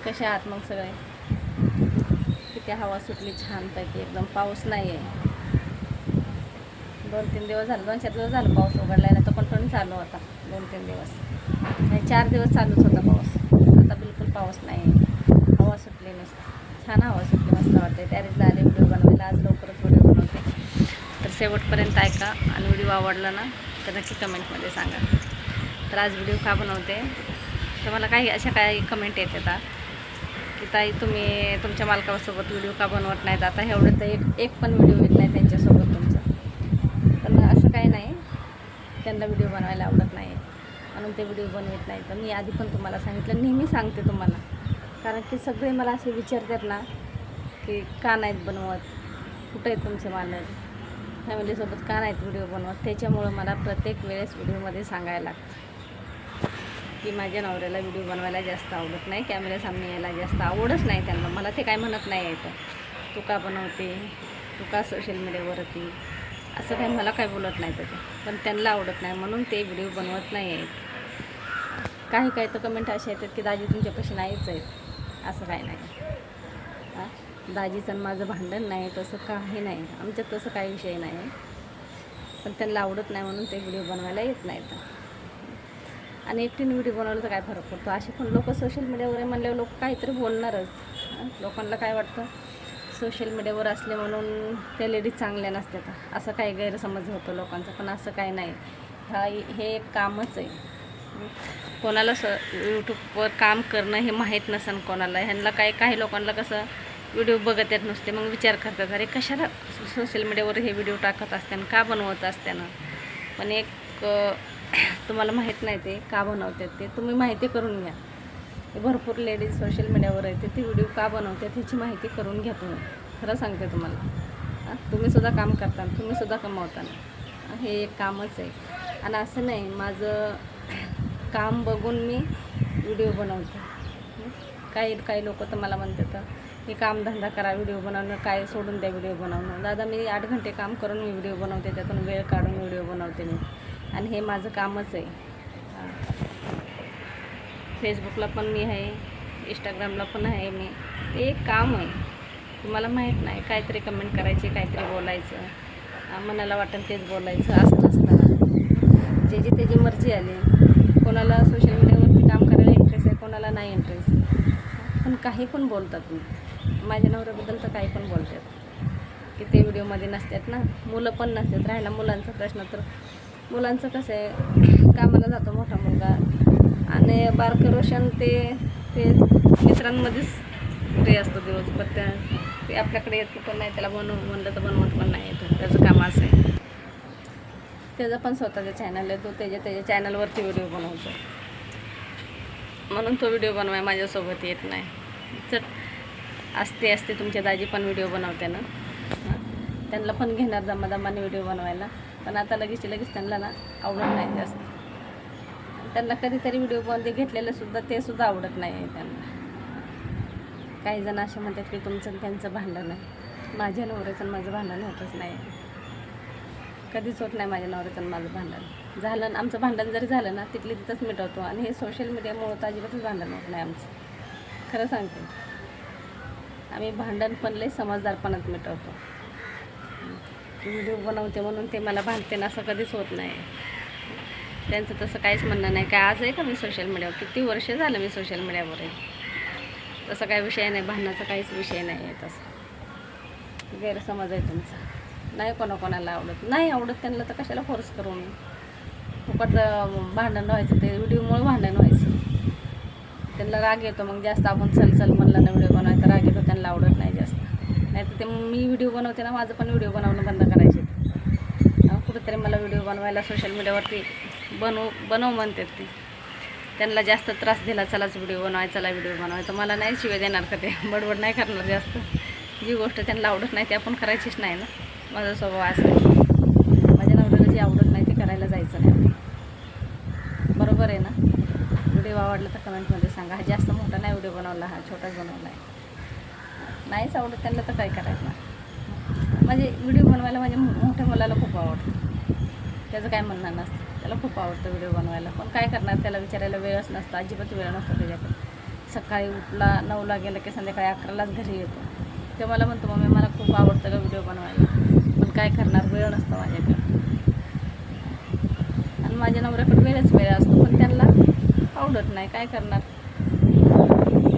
कसे आहात मग सगळे? किती हवा सुटली छानपैकी, एकदम पाऊस नाही आहे. 2-3 दिवस झाले, 2-4 दिवस झालं पाऊस उघडला आहे. तर कंटिन्यू चालू होता 2-3 दिवस, नाही 4 दिवस चालूच होता पाऊस. आता बिलकुल पाऊस नाही आहे, हवा सुटली मस्त, छान हवा सुटली, मस्त वाटते. त्यारीच आले व्हिडिओ बनवायला, आज लवकरच व्हिडिओ बनवते. तर शेवटपर्यंत ऐका आणि व्हिडिओ आवडला ना तर नक्की कमेंटमध्ये सांगा. तर आज व्हिडिओ का बनवते तर मला काही अशा काही कमेंट येतात की ताई तुम्ही तुमच्या मालकासोबत व्हिडिओ का बनवत नाहीत. आता एवढं तर एक पण व्हिडिओ येत नाही त्यांच्यासोबत तुमचा. पण असं काही नाही, त्यांना व्हिडिओ बनवायला आवडत नाही म्हणून ते व्हिडिओ बनवत नाही. तर मी आधी पण तुम्हाला सांगितलं, नेहमी सांगते तुम्हाला, कारण की सगळे मला असे विचारतात ना की का नाहीत बनवत, कुठे आहेत तुमचे मालक, फॅमिलीसोबत का नाहीत व्हिडिओ बनवत. त्याच्यामुळं मला प्रत्येक वेळेस व्हिडिओमध्ये सांगायला लागतं की माझ्या नवऱ्याला व्हिडिओ बनवायला जास्त आवडत नाही, कॅमेऱ्यासामने यायला जास्त आवडच नाही त्यांना. मला ते काय म्हणत नाही येतं, तू का बनवते, तू का सोशल मीडियावरती, असं काही मला काय बोलत नाही त्याचं. पण त्यांना आवडत नाही म्हणून ते व्हिडिओ बनवत नाही आहेत. काही काही तर कमेंट असे येतात की दाजी तुमच्यापाशी नाहीच आहेत. असं काही नाही, दाजीचं माझं भांडण नाही, तसं काही नाही आमच्यात, तसं काही विषय नाही. पण त्यांना आवडत नाही म्हणून ते व्हिडिओ बनवायला येत नाहीत. आणि एकटीने व्हिडिओ बनवलं तर काय फरक पडतो. असे पण लोक सोशल मीडियावर म्हणल्यावर लोक काहीतरी बोलणारच. लोकांना काय वाटतं, सोशल मीडियावर असले म्हणून त्या लेडीज चांगल्या नसतात, असं काही गैरसमज होतो लोकांचा. पण असं काही नाही, हे एक कामच आहे. कोणाला यूट्यूबवर काम करणं हे माहीत नसेल कोणाला. ह्यांना काही लोकांना कसं व्हिडिओ बघत येत नुसते, मग विचार करतात अरे कशाला सोशल मीडियावर हे व्हिडिओ टाकत असताना, का बनवत असताना. पण एक तुम्हाला माहीत नाही ते का बनवतात, ते तुम्ही माहिती करून घ्या. भरपूर लेडीज सोशल मीडियावर येते, ती व्हिडिओ का बनवतात ह्याची माहिती करून घ्या तुम्ही. खरं सांगते तुम्हाला, तुम्हीसुद्धा काम करता, तुम्हीसुद्धा कमावताना, हे एक कामच आहे. आणि असं नाही माझं काम बघून मी व्हिडिओ बनवते. काही लोक तर मला म्हणतात की कामधंदा करा, व्हिडिओ बनवणं काय सोडून द्या व्हिडिओ बनवणं. दादा मी 8 घंटे काम करून मी व्हिडिओ बनवते, त्यातून वेळ काढून व्हिडिओ बनवते मी, आणि हे माझं कामच आहे. फेसबुकला पण मी आहे, इंस्टाग्रामला पण आहे मी, ते एक काम आहे. तुम्हाला माहीत नाही, काहीतरी कमेंट करायची, काहीतरी बोलायचं, मनाला वाटेल तेच बोलायचं, असं नसतं. ज्याची त्याची मर्जी आली. कोणाला सोशल मीडियावरती काम करायला इंटरेस्ट आहे, कोणाला नाही इंटरेस्ट. पण काही पण बोलतात. मी माझ्या नवऱ्याबद्दल तर काही पण बोलतात की ते व्हिडिओमध्ये नसतात ना, मुलं पण नसतात. राहिला मुलांचा प्रश्न, तर मुलांचं कसं आहे, कामाला जातो मोठा मुलगा आणि बारकं रोशन ते मित्रांमध्येच फ्री असतो दिवसभर. ते आपल्याकडे येत पण नाही, त्याला म्हणलं तर बनवत पण नाही येतं. त्याचं काम असं आहे. त्याचं पण स्वतःचं चॅनल आहे, तो त्याच्या चॅनलवरती व्हिडिओ बनवतो, म्हणून तो व्हिडिओ बनवाय माझ्यासोबत येत नाही. चट असते तुमच्या दाजी पण व्हिडिओ बनवते ना, त्यांना पण घेणार दमादमाने व्हिडिओ बनवायला. पण आता लगेच त्यांना ना आवडत नाही जास्त. त्यांना कधीतरी व्हिडिओ मध्ये घेतलेलं सुद्धा ते सुद्धा आवडत नाही आहे त्यांना. काही जण असे म्हणतात की तुमचं त्यांचं भांडण आहे. माझ्या नवऱ्याचं माझं भांडण होतच नाही, कधीच होत नाही माझ्या नवऱ्याचं माझं भांडण. झालं आमचं भांडण जरी झालं ना, तिथंच मिटवतो. आणि हे सोशल मीडियामुळं तर अजिबातच भांडण होत नाही आमचं. खरं सांगते, आम्ही भांडण पण लय समजदारपणात मिटवतो. व्हिडिओ बनवते म्हणून ते मला भांडते ना, असं कधीच होत नाही. त्यांचं तसं काहीच म्हणणं नाही. काय आज आहे का मी सोशल मीडियावर, किती वर्ष झालं मी सोशल मीडियावर आहे. तसं काही विषय नाही, भांडणाचा काहीच विषय नाही आहे. तसं गैरसमज आहे तुमचा. नाही कोणाला नाही आवडत त्यांना तर कशाला फोर्स करू मी. फुकट भांडण व्हायचं, ते व्हिडिओमुळे भांडण व्हायचं. त्यांना राग येतो मग जास्त. आपण चल म्हणलं ना व्हिडिओ बनवायचा, राग येतो, त्यांना आवडत नाही जास्त. नाही तर ते मी व्हिडिओ बनवते ना, माझं पण व्हिडिओ बनवणं बंद करायचे. कुठेतरी मला व्हिडिओ बनवायला सोशल मीडियावरती बनव म्हणतात ते. त्यांना जास्त त्रास दिला, चलाच व्हिडिओ बनवायचा, व्हिडिओ बनवायचा. मला नाही शिवाय देणार का ते, बडबड नाही करणार जास्त. जी गोष्ट त्यांना आवडत नाही ती आपण करायचीच नाही ना. माझा स्वभाव असा आहे, माझ्या नवऱ्याला जी आवडत नाही ते करायला जायचं नाही. बरोबर आहे ना. व्हिडिओ आवडला तर कमेंटमध्ये सांगा. हा जास्त मोठा नाही व्हिडिओ बनवला, हा छोटाच बनवला आहे. नाहीच आवडत त्यांना तर काय करायचं. म्हणजे व्हिडिओ बनवायला माझ्या मोठ्या मुलाला खूप आवडतं, त्याचं काय म्हणणं नसतं. त्याला खूप आवडतं व्हिडिओ बनवायला. पण काय करणार, त्याला विचारायला वेळच नसतो, अजिबात वेळ नसतो त्याच्याकडे. सकाळी उठला 9ला गेला की संध्याकाळी 11लाच घरी येतो. ते मला म्हणतो मम्मी मला खूप आवडतं का व्हिडिओ बनवायला, पण काय करणार, वेळ नसतो माझ्याकडे. आणि माझ्या नवऱ्याकडे वेळ असतो, पण त्यांना आवडत नाही, काय करणार.